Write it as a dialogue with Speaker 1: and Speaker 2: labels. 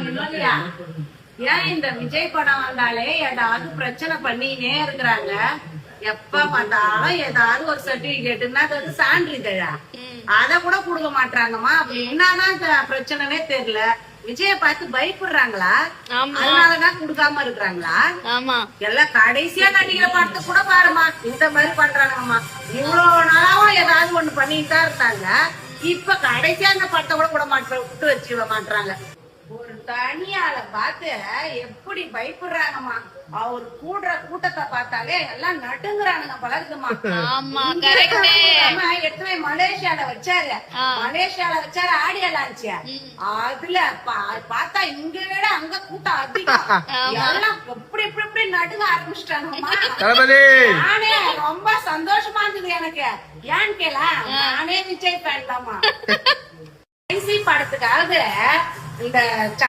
Speaker 1: இல்லையா? ஏன் இந்த விஜய் படம் வந்தாலே ஏதாவது பிரச்சனை பண்ணினே இருக்கிறாங்க. எப்ப பார்த்தாலும் ஏதாவது ஒரு சர்டிபிகேட்னா சான்றிதழா அத கூட கொடுக்க மாட்டாங்கம்மா. அப்படி என்னதான் பிரச்சனைனே தெரியல. விஜய பார்த்து பயப்படுறாங்களா? அதனாலதான் கொடுக்காம இருக்கிறாங்களா? எல்லாம் கடைசியா நடிக்கிற படத்தை கூட பாருமா இந்த மாதிரி பண்றாங்கம்மா. இவ்வளவு நாளாவும் ஏதாவது ஒண்ணு பண்ணிட்டு தான் இருந்தாங்க. இப்ப கடைசியா அந்த படத்தை கூட கூட விட்டு வச்சு மாட்டாங்க. ஒரு தனியால பார்த்து எப்படி பயப்படுறாங்கம்மா. அவர் கூடுற கூட்டத்தை பார்த்தாலே எல்லாம் நடுங்குறானுங்க பழகுதுமா. எடுத்து மலேசியால வச்சாரு. மலேசியால வச்சாரு ஆடியோ லான்ச். அதுல பார்த்தா இங்க விட அங்க கூட்டம் அதிகம். எல்லாம் எப்படி எப்படி எப்படி நடுங்க ஆரம்பிச்சிட்டாங்கம்மா. நானே ரொம்ப சந்தோஷமா இருந்தது எனக்கு. ஏன்னு கேள நானே விஜய் ஃபேன் தான்மா. படத்துக்காக இந்த